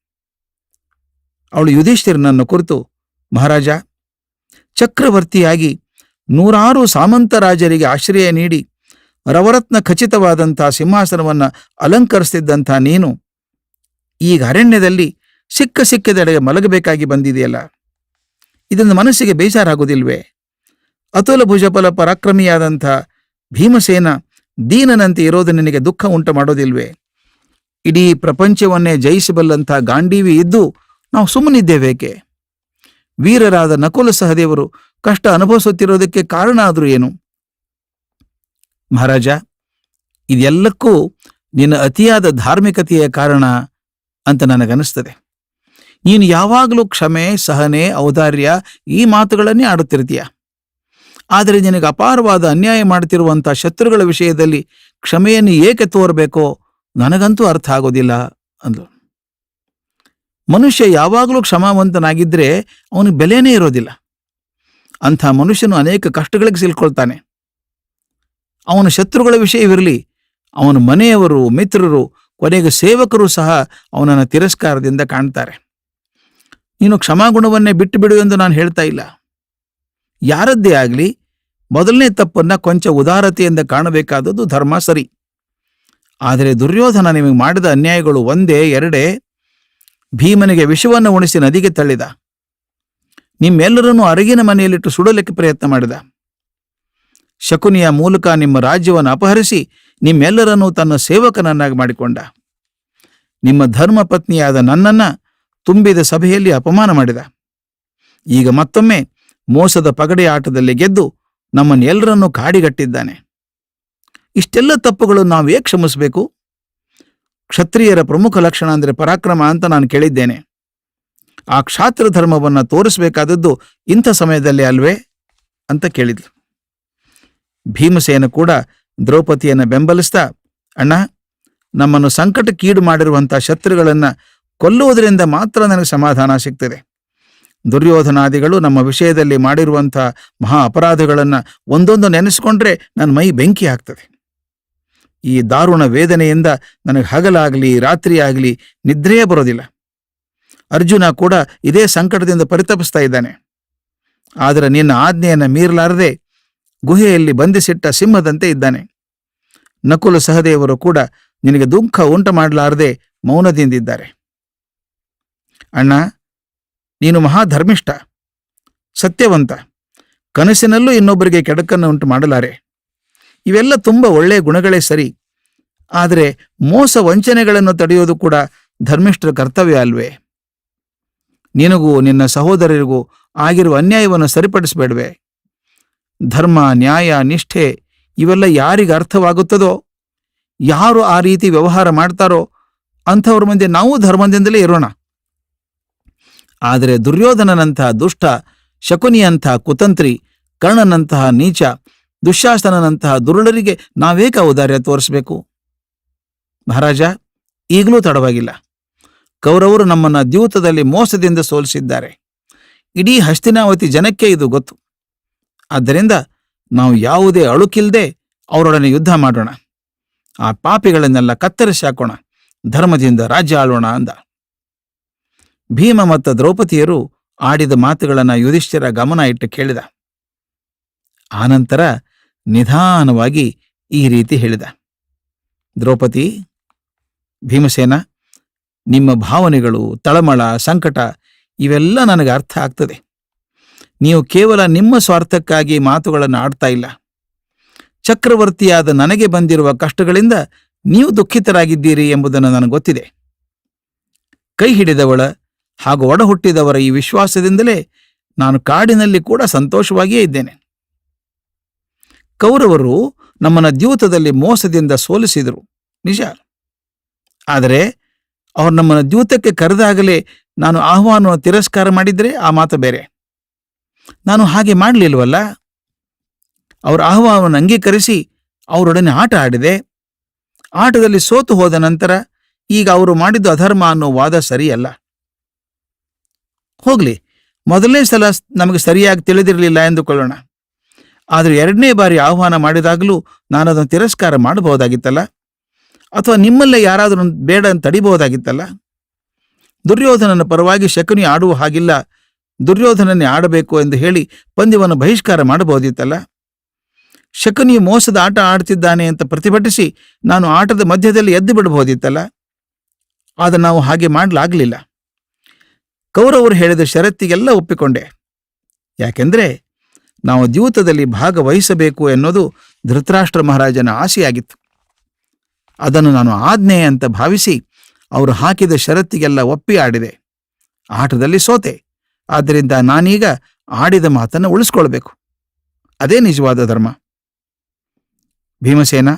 ಅವಳು ಯುಧಿಷ್ಠಿರನನ್ನು ಕುರಿತು, ಮಹಾರಾಜ, ಚಕ್ರವರ್ತಿಯಾಗಿ 100 ಸಾಮಂತ ರಾಜರಿಗೆ ಆಶ್ರಯ ನೀಡಿ ರವರತ್ನ ಖಚಿತವಾದಂಥ ಸಿಂಹಾಸನವನ್ನು ಅಲಂಕರಿಸ್ತಿದ್ದಂಥ ನೀನು ಈಗ ಅರಣ್ಯದಲ್ಲಿ ಸಿಕ್ಕದೆಡೆಗೆ ಮಲಗಬೇಕಾಗಿ ಬಂದಿದೆಯಲ್ಲ, ಇದನ್ನು ಮನಸ್ಸಿಗೆ ಬೇಜಾರಾಗುವುದಿಲ್ವೇ? ಅತುಲ ಭುಜಬಲ ಪರಾಕ್ರಮಿಯಾದಂಥ ಭೀಮಸೇನ ದೀನನಂತೆ ಇರೋದು ನಿನಗೆ ದುಃಖ ಉಂಟು ಮಾಡೋದಿಲ್ವೇ? ಇಡೀ ಪ್ರಪಂಚವನ್ನೇ ಜಯಿಸಬಲ್ಲಂಥ ಗಾಂಡೀವಿ ಇದ್ದು ನಾವು ಸುಮ್ಮನಿದ್ದೇವೇಕೆ? ವೀರರಾದ ನಕುಲ ಸಹದೇವರು ಕಷ್ಟ ಅನುಭವಿಸುತ್ತಿರೋದಕ್ಕೆ ಕಾರಣ ಆದರೂ ಏನು? ಮಹಾರಾಜ, ಇದೆಲ್ಲಕ್ಕೂ ನಿನ್ನ ಅತಿಯಾದ ಧಾರ್ಮಿಕತೆಯ ಕಾರಣ ಅಂತ ನನಗನ್ನಿಸ್ತದೆ. ನೀನು ಯಾವಾಗಲೂ ಕ್ಷಮೆ, ಸಹನೆ, ಔದಾರ್ಯ ಈ ಮಾತುಗಳನ್ನೇ ಆಡುತ್ತಿರ್ತೀಯ. ಆದರೆ ನಿನಗೆ ಅಪಾರವಾದ ಅನ್ಯಾಯ ಮಾಡುತ್ತಿರುವಂಥ ಶತ್ರುಗಳ ವಿಷಯದಲ್ಲಿ ಕ್ಷಮೆಯನ್ನು ಏಕೆ ತೋರಬೇಕೋ ನನಗಂತೂ ಅರ್ಥ ಆಗೋದಿಲ್ಲ ಅಂದ್ರು. ಮನುಷ್ಯ ಯಾವಾಗಲೂ ಕ್ಷಮಾವಂತನಾಗಿದ್ದರೆ ಅವನಿಗೆ ಬೆಲೆನೇ ಇರೋದಿಲ್ಲ. ಅಂಥ ಮನುಷ್ಯನು ಅನೇಕ ಕಷ್ಟಗಳಿಗೆ ಸಿಲ್ಕೊಳ್ತಾನೆ. ಅವನ ಶತ್ರುಗಳ ವಿಷಯವಿರಲಿ, ಅವನ ಮನೆಯವರು, ಮಿತ್ರರು, ಕೊನೆಗೆ ಸೇವಕರು ಸಹ ಅವನನ್ನು ತಿರಸ್ಕಾರದಿಂದ ಕಾಣ್ತಾರೆ. ನೀನು ಕ್ಷಮಾಗುಣವನ್ನೇ ಬಿಟ್ಟು ಬಿಡು ಎಂದು ನಾನು ಹೇಳ್ತಾ ಇಲ್ಲ. ಯಾರದ್ದೇ ಆಗಲಿ ಮೊದಲನೇ ತಪ್ಪನ್ನ ಕೊಂಚ ಉದಾರತೆಯಿಂದ ಕಾಣಬೇಕಾದದ್ದು ಧರ್ಮ, ಸರಿ. ಆದರೆ ದುರ್ಯೋಧನ ನಿಮಗೆ ಮಾಡಿದ ಅನ್ಯಾಯಗಳು ಒಂದೇ ಎರಡೇ. ಭೀಮನಿಗೆ ವಿಷವನ್ನು ಉಣಿಸಿ ನದಿಗೆ ತಳ್ಳಿದ. ನಿಮ್ಮೆಲ್ಲರನ್ನೂ ಅರಗಿನ ಮನೆಯಲ್ಲಿಟ್ಟು ಸುಡಲಿಕ್ಕೆ ಪ್ರಯತ್ನ ಮಾಡಿದ. ಶಕುನಿಯ ಮೂಲಕ ನಿಮ್ಮ ರಾಜ್ಯವನ್ನು ಅಪಹರಿಸಿ ನಿಮ್ಮೆಲ್ಲರನ್ನೂ ತನ್ನ ಸೇವಕನನ್ನಾಗಿ ಮಾಡಿಕೊಂಡ. ನಿಮ್ಮ ಧರ್ಮ ಪತ್ನಿಯಾದ ನನ್ನನ್ನ ತುಂಬಿದ ಸಭೆಯಲ್ಲಿ ಅಪಮಾನ ಮಾಡಿದ. ಈಗ ಮತ್ತೊಮ್ಮೆ ಮೋಸದ ಪಗಡೆ ಆಟದಲ್ಲಿ ಗೆದ್ದು ನಮ್ಮನ್ನೆಲ್ಲರನ್ನೂ ಕಾಡಿಗಟ್ಟಿದ್ದಾನೆ. ಇಷ್ಟೆಲ್ಲ ತಪ್ಪುಗಳು ನಾವೇ ಕ್ಷಮಿಸಬೇಕು? ಕ್ಷತ್ರಿಯರ ಪ್ರಮುಖ ಲಕ್ಷಣ ಅಂದರೆ ಪರಾಕ್ರಮ ಅಂತ ನಾನು ಕೇಳಿದ್ದೇನೆ. ಆ ಕ್ಷಾತ್ರ ಧರ್ಮವನ್ನು ತೋರಿಸಬೇಕಾದದ್ದು ಇಂಥ ಸಮಯದಲ್ಲಿ ಅಲ್ವೇ ಅಂತ ಕೇಳಿದ್ಲು. ಭೀಮಸೇನ ಕೂಡ ದ್ರೌಪದಿಯನ್ನು ಬೆಂಬಲಿಸ್ತಾ, ಅಣ್ಣ, ನಮ್ಮನ್ನು ಸಂಕಟಕ್ಕೀಡು ಮಾಡಿರುವಂಥ ಶತ್ರುಗಳನ್ನು ಕೊಲ್ಲುವುದರಿಂದ ಮಾತ್ರ ನನಗೆ ಸಮಾಧಾನ ಸಿಗ್ತದೆ. ದುರ್ಯೋಧನಾದಿಗಳು ನಮ್ಮ ವಿಷಯದಲ್ಲಿ ಮಾಡಿರುವಂಥ ಮಹಾ ಅಪರಾಧಗಳನ್ನು ಒಂದೊಂದು ನೆನೆಸ್ಕೊಂಡ್ರೆ ನನ್ನ ಮೈ ಬೆಂಕಿ ಆಗ್ತದೆ. ಈ ದಾರುಣ ವೇದನೆಯಿಂದ ನನಗೆ ಹಗಲಾಗಲಿ ರಾತ್ರಿಯಾಗಲಿ ನಿದ್ರೆಯೇ ಬರೋದಿಲ್ಲ. ಅರ್ಜುನ ಕೂಡ ಇದೇ ಸಂಕಟದಿಂದ ಪರಿತಪಿಸ್ತಾ ಇದ್ದಾನೆ. ಆದರೆ ನಿನ್ನ ಆಜ್ಞೆಯನ್ನು ಮೀರಲಾರದೆ ಗುಹೆಯಲ್ಲಿ ಬಂಧಿಸಿಟ್ಟ ಸಿಂಹದಂತೆ ಇದ್ದಾನೆ. ನಕುಲ ಸಹದೇವರು ಕೂಡ ನಿನಗೆ ದುಃಖ ಉಂಟು ಮಾಡಲಾರದೆ ಮೌನದಿಂದಿದ್ದಾರೆ. ಅಣ್ಣ, ನೀನು ಮಹಾಧರ್ಮಿಷ್ಠ, ಸತ್ಯವಂತ, ಕನಸಿನಲ್ಲೂ ಇನ್ನೊಬ್ಬರಿಗೆ ಕೆಡಕನ್ನು ಉಂಟು ಮಾಡಲಾರೆ. ಇವೆಲ್ಲ ತುಂಬ ಒಳ್ಳೆಯ ಗುಣಗಳೇ ಸರಿ. ಆದರೆ ಮೋಸ ವಂಚನೆಗಳನ್ನು ತಡೆಯೋದು ಕೂಡ ಧರ್ಮಿಷ್ಠರ ಕರ್ತವ್ಯ ಅಲ್ವೇ? ನಿನಗೂ ನಿನ್ನ ಸಹೋದರರಿಗೂ ಆಗಿರುವ ಅನ್ಯಾಯವನ್ನು ಸರಿಪಡಿಸಬೇಡವೆ? ಧರ್ಮ, ನ್ಯಾಯ, ನಿಷ್ಠೆ ಇವೆಲ್ಲ ಯಾರಿಗೆ ಅರ್ಥವಾಗುತ್ತದೋ, ಯಾರು ಆ ರೀತಿ ವ್ಯವಹಾರ ಮಾಡ್ತಾರೋ ಅಂಥವ್ರ ಮುಂದೆ ನಾವು ಧರ್ಮದಿಂದಲೇ ಇರೋಣ. ಆದರೆ ದುರ್ಯೋಧನನಂತಹ ದುಷ್ಟ, ಶಕುನಿಯಂಥ ಕುತಂತ್ರಿ, ಕರ್ಣನಂತಹ ನೀಚ, ದುಶ್ಯಾಸನಂತಹ ದುರುಳರಿಗೆ ನಾವೇಕೆ ಔದಾರ್ಯ ತೋರಿಸಬೇಕು? ಮಹಾರಾಜ, ಈಗಲೂ ತಡವಾಗಿಲ್ಲ. ಕೌರವರು ನಮ್ಮನ್ನು ದ್ಯೂತದಲ್ಲಿ ಮೋಸದಿಂದ ಸೋಲಿಸಿದ್ದಾರೆ. ಇಡೀ ಹಸ್ತಿನಾವತಿ ಜನಕ್ಕೆ ಇದು ಗೊತ್ತು. ಆದ್ದರಿಂದ ನಾವು ಯಾವುದೇ ಅಳುಕಿಲ್ಲದೆ ಅವರೊಡನೆ ಯುದ್ಧ ಮಾಡೋಣ. ಆ ಪಾಪಿಗಳನ್ನೆಲ್ಲ ಕತ್ತರಿಸಿ ಹಾಕೋಣ, ಧರ್ಮದಿಂದ ರಾಜ್ಯ ಆಳೋಣ ಅಂದ. ಭೀಮ ಮತ್ತು ದ್ರೌಪದಿಯರು ಆಡಿದ ಮಾತುಗಳನ್ನು ಯುಧಿಷ್ಠಿರ ಗಮನ ಇಟ್ಟು ಕೇಳಿದ. ಆನಂತರ ನಿಧಾನವಾಗಿ ಈ ರೀತಿ ಹೇಳಿದ. ದ್ರೌಪದಿ, ಭೀಮಸೇನ, ನಿಮ್ಮ ಭಾವನೆಗಳು, ತಳಮಳ, ಸಂಕಟ ಇವೆಲ್ಲ ನನಗೆ ಅರ್ಥ ಆಗ್ತದೆ. ನೀವು ಕೇವಲ ನಿಮ್ಮ ಸ್ವಾರ್ಥಕ್ಕಾಗಿ ಮಾತುಗಳನ್ನು ಆಡ್ತಾ ಇಲ್ಲ. ಚಕ್ರವರ್ತಿಯಾದ ನನಗೆ ಬಂದಿರುವ ಕಷ್ಟಗಳಿಂದ ನೀವು ದುಃಖಿತರಾಗಿದ್ದೀರಿ ಎಂಬುದನ್ನು ನನಗೆ ಗೊತ್ತಿದೆ. ಕೈ ಹಿಡಿದವಳ ಹಾಗೂ ಒಡಹುಟ್ಟಿದವರ ಈ ವಿಶ್ವಾಸದಿಂದಲೇ ನಾನು ಕಾಡಿನಲ್ಲಿ ಕೂಡ ಸಂತೋಷವಾಗಿಯೇ ಇದ್ದೇನೆ. ಕೌರವರು ನಮ್ಮನ್ನು ದ್ಯೂತದಲ್ಲಿ ಮೋಸದಿಂದ ಸೋಲಿಸಿದರು, ನಿಜ. ಆದರೆ ಅವರು ನಮ್ಮನ್ನು ದ್ಯೂತಕ್ಕೆ ಕರೆದಾಗಲೇ ನಾನು ಆಹ್ವಾನವನ್ನು ತಿರಸ್ಕಾರ ಮಾಡಿದರೆ ಆ ಮಾತು ಬೇರೆ. ನಾನು ಹಾಗೆ ಮಾಡಲಿಲ್ವಲ್ಲ. ಅವರ ಆಹ್ವಾನವನ್ನು ಅಂಗೀಕರಿಸಿ ಅವರೊಡನೆ ಆಟ ಆಡಿದೆ. ಆಟದಲ್ಲಿ ಸೋತು ಹೋದ ನಂತರ ಈಗ ಅವರು ಮಾಡಿದ್ದು ಅಧರ್ಮ ಅನ್ನೋ ವಾದ ಸರಿಯಲ್ಲ. ಹೋಗ್ಲಿ, ಮೊದಲನೇ ಸಲ ನಮಗೆ ಸರಿಯಾಗಿ ತಿಳಿದಿರಲಿಲ್ಲ ಎಂದುಕೊಳ್ಳೋಣ. ಆದರೆ ಎರಡನೇ ಬಾರಿ ಆಹ್ವಾನ ಮಾಡಿದಾಗಲೂ ನಾನು ಅದನ್ನು ತಿರಸ್ಕಾರ ಮಾಡಬಹುದಾಗಿತ್ತಲ್ಲ, ಅಥವಾ ನಿಮ್ಮಲ್ಲೇ ಯಾರಾದರೂ ಬೇಡ ಅಂತ ತಡಿಬಹುದಾಗಿತ್ತಲ್ಲ. ದುರ್ಯೋಧನನ ಪರವಾಗಿ ಶಕುನಿ ಆಡುವ ಹಾಗಿಲ್ಲ, ದುರ್ಯೋಧನನ್ನೇ ಆಡಬೇಕು ಎಂದು ಹೇಳಿ ಪಂದ್ಯವನ್ನು ಬಹಿಷ್ಕಾರ ಮಾಡಬಹುದಿತ್ತಲ್ಲ. ಶಕುನಿ ಮೋಸದ ಆಟ ಆಡ್ತಿದ್ದಾನೆ ಅಂತ ಪ್ರತಿಭಟಿಸಿ ನಾನು ಆಟದ ಮಧ್ಯದಲ್ಲಿ ಎದ್ದು ಬಿಡಬಹುದಿತ್ತಲ್ಲ. ಆದರೆ ನಾವು ಹಾಗೆ ಮಾಡಲಾಗಲಿಲ್ಲ. ಕೌರವರು ಹೇಳಿದ ಷರತ್ತಿಗೆಲ್ಲ ಒಪ್ಪಿಕೊಂಡೆ. ಯಾಕೆಂದ್ರೆ ನಾವು ದ್ಯೂತದಲ್ಲಿ ಭಾಗವಹಿಸಬೇಕು ಎನ್ನುವುದು ಧೃತರಾಷ್ಟ್ರ ಮಹಾರಾಜನ ಆಸೆಯಾಗಿತ್ತು. ಅದನ್ನು ನಾನು ಆಜ್ಞೆ ಅಂತ ಭಾವಿಸಿ ಅವರು ಹಾಕಿದ ಷರತ್ತಿಗೆಲ್ಲ ಒಪ್ಪಿ ಆಡಿದೆ. ಆಟದಲ್ಲಿ ಸೋತೆ. ಆದ್ದರಿಂದ ನಾನೀಗ ಆಡಿದ ಮಾತನ್ನು ಉಳಿಸ್ಕೊಳ್ಬೇಕು. ಅದೇ ನಿಜವಾದ ಧರ್ಮ. ಭೀಮಸೇನ,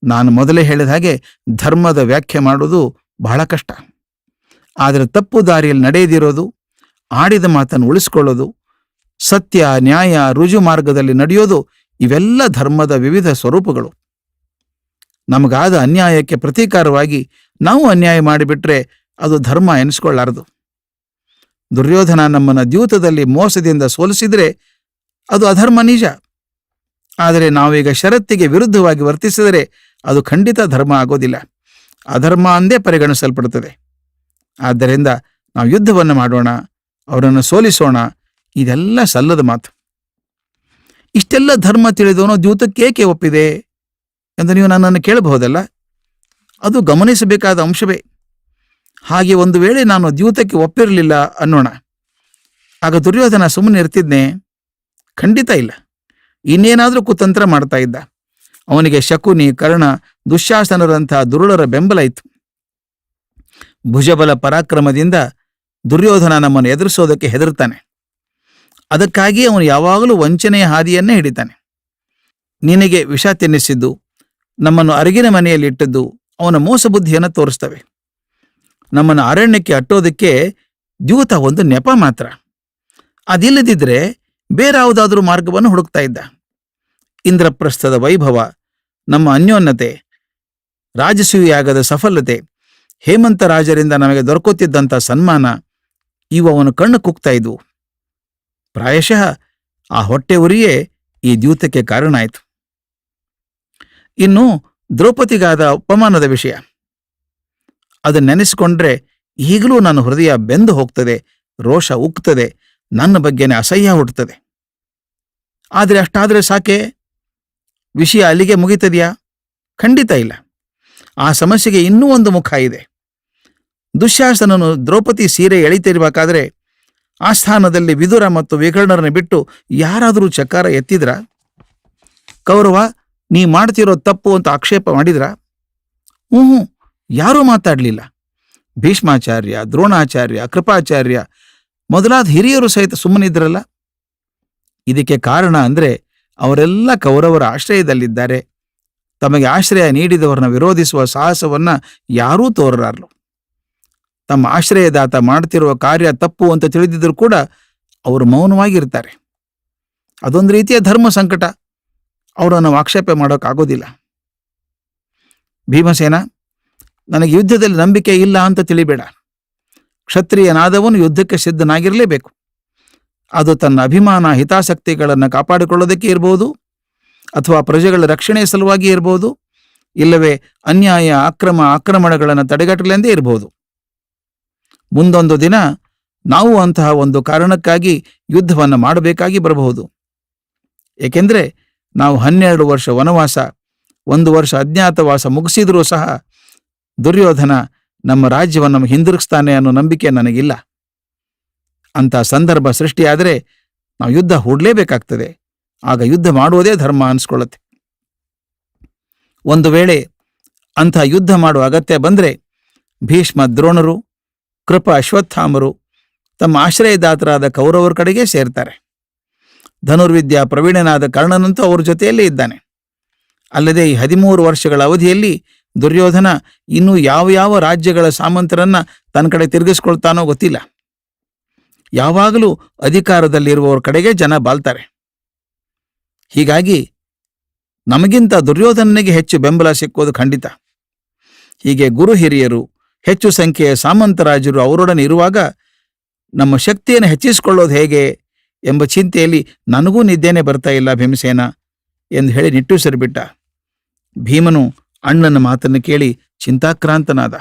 ನಾನು ಮೊದಲೇ ಹೇಳಿದ ಹಾಗೆ ಧರ್ಮದ ವ್ಯಾಖ್ಯೆ ಮಾಡುವುದು ಬಹಳ ಕಷ್ಟ. ಆದರೆ ತಪ್ಪು ದಾರಿಯಲ್ಲಿ ನಡೆಯದಿರೋದು, ಆಡಿದ ಮಾತನ್ನು ಉಳಿಸ್ಕೊಳ್ಳೋದು, ಸತ್ಯ ನ್ಯಾಯ ರುಜು ಮಾರ್ಗದಲ್ಲಿ ನಡೆಯೋದು, ಇವೆಲ್ಲ ಧರ್ಮದ ವಿವಿಧ ಸ್ವರೂಪಗಳು. ನಮಗಾದ ಅನ್ಯಾಯಕ್ಕೆ ಪ್ರತೀಕಾರವಾಗಿ ನಾವು ಅನ್ಯಾಯ ಮಾಡಿಬಿಟ್ರೆ ಅದು ಧರ್ಮ ಎನಿಸ್ಕೊಳ್ಳಾರದು. ದುರ್ಯೋಧನ ನಮ್ಮನ್ನು ದ್ಯೂತದಲ್ಲಿ ಮೋಸದಿಂದ ಸೋಲಿಸಿದ್ರೆ ಅದು ಅಧರ್ಮ ನಿಜ. ಆದರೆ ನಾವೀಗ ಷರತ್ತಿಗೆ ವಿರುದ್ಧವಾಗಿ ವರ್ತಿಸಿದರೆ ಅದು ಖಂಡಿತ ಧರ್ಮ ಆಗೋದಿಲ್ಲ, ಅಧರ್ಮ ಅಂದೇ ಪರಿಗಣಿಸಲ್ಪಡುತ್ತದೆ. ಆದ್ದರಿಂದ ನಾವು ಯುದ್ಧವನ್ನು ಮಾಡೋಣ, ಅವರನ್ನು ಸೋಲಿಸೋಣ, ಇದೆಲ್ಲ ಸಲ್ಲದ ಮಾತು. ಇಷ್ಟೆಲ್ಲ ಧರ್ಮ ತಿಳಿದವನು ದ್ಯೂತಕ್ಕೇಕೆ ಒಪ್ಪಿದೆ ಎಂದು ನೀವು ನನ್ನನ್ನು ಕೇಳಬಹುದಲ್ಲ. ಅದು ಗಮನಿಸಬೇಕಾದ ಅಂಶವೇ. ಹಾಗೆ ಒಂದು ವೇಳೆ ನಾನು ದ್ಯೂತಕ್ಕೆ ಒಪ್ಪಿರಲಿಲ್ಲ ಅನ್ನೋಣ, ಆಗ ದುರ್ಯೋಧನ ಸುಮ್ಮನೆ ಇರ್ತಿದ್ನೆ? ಖಂಡಿತ ಇಲ್ಲ. ಇನ್ನೇನಾದರೂ ಕುತಂತ್ರ ಮಾಡ್ತಾ ಇದ್ದ. ಅವನಿಗೆ ಶಕುನಿ, ಕರ್ಣ, ದುಶ್ಯಾಸನರಂತಹ ದುರುಳರ ಬೆಂಬಲ ಇತ್ತು. ಭುಜಬಲ ಪರಾಕ್ರಮದಿಂದ ದುರ್ಯೋಧನ ನಮ್ಮನ್ನು ಎದುರಿಸೋದಕ್ಕೆ ಹೆದರ್ತಾನೆ. ಅದಕ್ಕಾಗಿ ಅವನು ಯಾವಾಗಲೂ ವಂಚನೆಯ ಹಾದಿಯನ್ನೇ ಹಿಡಿತಾನೆ. ನಿನಗೆ ವಿಷ ತಿನ್ನಿಸಿದ್ದು, ನಮ್ಮನ್ನು ಅರಗಿನ ಮನೆಯಲ್ಲಿ ಇಟ್ಟದ್ದು ಅವನ ಮೋಸ ಬುದ್ಧಿಯನ್ನು ತೋರಿಸ್ತವೆ. ನಮ್ಮನ್ನು ಅರಣ್ಯಕ್ಕೆ ಅಟ್ಟೋದಕ್ಕೆ ದ್ಯೂತ ಒಂದು ನೆಪ ಮಾತ್ರ. ಅದಿಲ್ಲದಿದ್ದರೆ ಬೇರಾವುದಾದ್ರೂ ಮಾರ್ಗವನ್ನು ಹುಡುಕ್ತಾ ಇದ್ದ. ಇಂದ್ರಪ್ರಸ್ಥದ ವೈಭವ, ನಮ್ಮ ಅನ್ಯೋನ್ಯತೆ, ರಾಜಸೂಯಾಗದ ಸಫಲತೆ, ಹೇಮಂತ ರಾಜರಿಂದ ನಮಗೆ ದೊರಕುತ್ತಿದ್ದಂಥ ಸನ್ಮಾನ, ಇವು ಅವನು ಕಣ್ಣು ಕುಗ್ತಾ ಇದ್ವು. ಪ್ರಾಯಶಃ ಆ ಹೊಟ್ಟೆ ಉರಿಯೇ ಈ ದ್ಯೂತಕ್ಕೆ ಕಾರಣ ಆಯಿತು. ಇನ್ನು ದ್ರೌಪದಿಗಾದ ಅಪಮಾನದ ವಿಷಯ, ಅದನ್ನು ನೆನೆಸಿಕೊಂಡ್ರೆ ಈಗಲೂ ನನ್ನ ಹೃದಯ ಬೆಂದು ಹೋಗ್ತದೆ, ರೋಷ ಉಕ್ತದೆ, ನನ್ನ ಬಗ್ಗೆನೇ ಅಸಹ್ಯ ಹುಟ್ಟುತ್ತದೆ. ಆದರೆ ಅಷ್ಟಾದರೆ ಸಾಕೆ? ವಿಷಯ ಅಲ್ಲಿಗೆ ಮುಗಿತದೆಯಾ? ಖಂಡಿತ ಇಲ್ಲ. ಆ ಸಮಸ್ಯೆಗೆ ಇನ್ನೂ ಒಂದು ಮುಖ ಇದೆ. ದುಶ್ಯಾಸನನು ದ್ರೌಪದಿ ಸೀರೆ ಎಳಿತಿರಬೇಕಾದ್ರೆ ಆಸ್ಥಾನದಲ್ಲಿ ವಿದುರ ಮತ್ತು ವಿಕರ್ಣರನ್ನು ಬಿಟ್ಟು ಯಾರಾದರೂ ಚಕಾರ ಎತ್ತಿದ್ರ? ಕೌರವ, ನೀ ಮಾಡ್ತಿರೋ ತಪ್ಪು ಅಂತ ಆಕ್ಷೇಪ ಮಾಡಿದ್ರ? ಯಾರೂ ಮಾತಾಡಲಿಲ್ಲ. ಭೀಷ್ಮಾಚಾರ್ಯ, ದ್ರೋಣಾಚಾರ್ಯ, ಕೃಪಾಚಾರ್ಯ ಮೊದಲಾದ ಹಿರಿಯರು ಸಹಿತ ಸುಮ್ಮನಿದ್ರಲ್ಲ. ಇದಕ್ಕೆ ಕಾರಣ ಅಂದರೆ ಅವರೆಲ್ಲ ಕೌರವರ ಆಶ್ರಯದಲ್ಲಿದ್ದಾರೆ. ತಮಗೆ ಆಶ್ರಯ ನೀಡಿದವರನ್ನ ವಿರೋಧಿಸುವ ಸಾಹಸವನ್ನ ಯಾರೂ ತೋರಲಾರರು. ತಮ್ಮ ಆಶ್ರಯದಾತ ಮಾಡ್ತಿರುವ ಕಾರ್ಯ ತಪ್ಪು ಅಂತ ತಿಳಿದಿದ್ರೂ ಕೂಡ ಅವರು ಮೌನವಾಗಿರ್ತಾರೆ. ಅದೊಂದು ರೀತಿಯ ಧರ್ಮ ಸಂಕಟ. ಅವರನ್ನು ಆಕ್ಷೇಪ ಮಾಡೋಕ್ಕಾಗೋದಿಲ್ಲ. ಭೀಮಸೇನ, ನನಗೆ ಯುದ್ಧದಲ್ಲಿ ನಂಬಿಕೆ ಇಲ್ಲ ಅಂತ ತಿಳಿಬೇಡ. ಕ್ಷತ್ರಿಯನಾದವನು ಯುದ್ಧಕ್ಕೆ ಸಿದ್ಧನಾಗಿರಲೇಬೇಕು. ಅದು ತನ್ನ ಅಭಿಮಾನ ಹಿತಾಸಕ್ತಿಗಳನ್ನು ಕಾಪಾಡಿಕೊಳ್ಳೋದಕ್ಕೆ ಇರಬಹುದು, ಅಥವಾ ಪ್ರಜೆಗಳ ರಕ್ಷಣೆ ಸಲುವಾಗಿ ಇರಬಹುದು, ಇಲ್ಲವೇ ಅನ್ಯಾಯ ಆಕ್ರಮಣಗಳನ್ನು ತಡೆಗಟ್ಟಲೆಂದೇ ಇರಬಹುದು. ಮುಂದೊಂದು ದಿನ ನಾವು ಅಂತಹ ಒಂದು ಕಾರಣಕ್ಕಾಗಿ ಯುದ್ಧವನ್ನು ಮಾಡಬೇಕಾಗಿ ಬರಬಹುದು. ಏಕೆಂದರೆ ನಾವು 12 ವರ್ಷ ವನವಾಸ, 1 ವರ್ಷ ಅಜ್ಞಾತವಾಸ ಮುಗಿಸಿದರೂ ಸಹ ದುರ್ಯೋಧನ ನಮ್ಮ ರಾಜ್ಯವನ್ನು ಹಿಂದಿರುಗಿಸ್ತಾನೆ ಅನ್ನೋ ನಂಬಿಕೆ ನನಗಿಲ್ಲ. ಅಂಥ ಸಂದರ್ಭ ಸೃಷ್ಟಿಯಾದರೆ ನಾವು ಯುದ್ಧ ಹೂಡಲೇಬೇಕಾಗ್ತದೆ. ಆಗ ಯುದ್ಧ ಮಾಡುವುದೇ ಧರ್ಮ ಅನಿಸ್ಕೊಳ್ಳುತ್ತೆ. ಒಂದು ವೇಳೆ ಅಂಥ ಯುದ್ಧ ಮಾಡುವ ಅಗತ್ಯ ಬಂದರೆ ಭೀಷ್ಮ ದ್ರೋಣರು, ಕೃಪ ಅಶ್ವತ್ಥಾಮರು ತಮ್ಮ ಆಶ್ರಯದಾತರಾದ ಕೌರವರ ಕಡೆಗೆ ಸೇರ್ತಾರೆ. ಧನುರ್ವಿದ್ಯಾ ಪ್ರವೀಣನಾದ ಕರ್ಣನಂತೂ ಅವ್ರ ಜೊತೆಯಲ್ಲೇ ಇದ್ದಾನೆ. ಅಲ್ಲದೆ ಈ 13 ವರ್ಷಗಳ ಅವಧಿಯಲ್ಲಿ ದುರ್ಯೋಧನ ಇನ್ನೂ ಯಾವ ರಾಜ್ಯಗಳ ಸಾಮಂತರನ್ನ ತನ್ನ ಕಡೆ ತಿರುಗಿಸ್ಕೊಳ್ತಾನೋ ಗೊತ್ತಿಲ್ಲ. ಯಾವಾಗಲೂ ಅಧಿಕಾರದಲ್ಲಿರುವವರ ಕಡೆಗೆ ಜನ ಬಾಳ್ತಾರೆ. ಹೀಗಾಗಿ ನಮಗಿಂತ ದುರ್ಯೋಧನನಿಗೆ ಹೆಚ್ಚು ಬೆಂಬಲ ಸಿಕ್ಕೋದು ಖಂಡಿತ. ಹೀಗೆ ಗುರು ಹಿರಿಯರು, ಹೆಚ್ಚು ಸಂಖ್ಯೆಯ ಸಾಮಂತರಾಜರು ಅವರೊಡನೆ ಇರುವಾಗ ನಮ್ಮ ಶಕ್ತಿಯನ್ನು ಹೆಚ್ಚಿಸಿಕೊಳ್ಳೋದು ಹೇಗೆ ಎಂಬ ಚಿಂತೆಯಲ್ಲಿ ನನಗೂ ನಿದ್ದೆನೇ ಬರ್ತಾ ಇಲ್ಲ ಭೀಮಸೇನ ಎಂದು ಹೇಳಿ ನಿಟ್ಟುಸಿರುಬಿಟ್ಟ. ಭೀಮನು ಅಣ್ಣನ ಮಾತನ್ನು ಕೇಳಿ ಚಿಂತಾಕ್ರಾಂತನಾದ.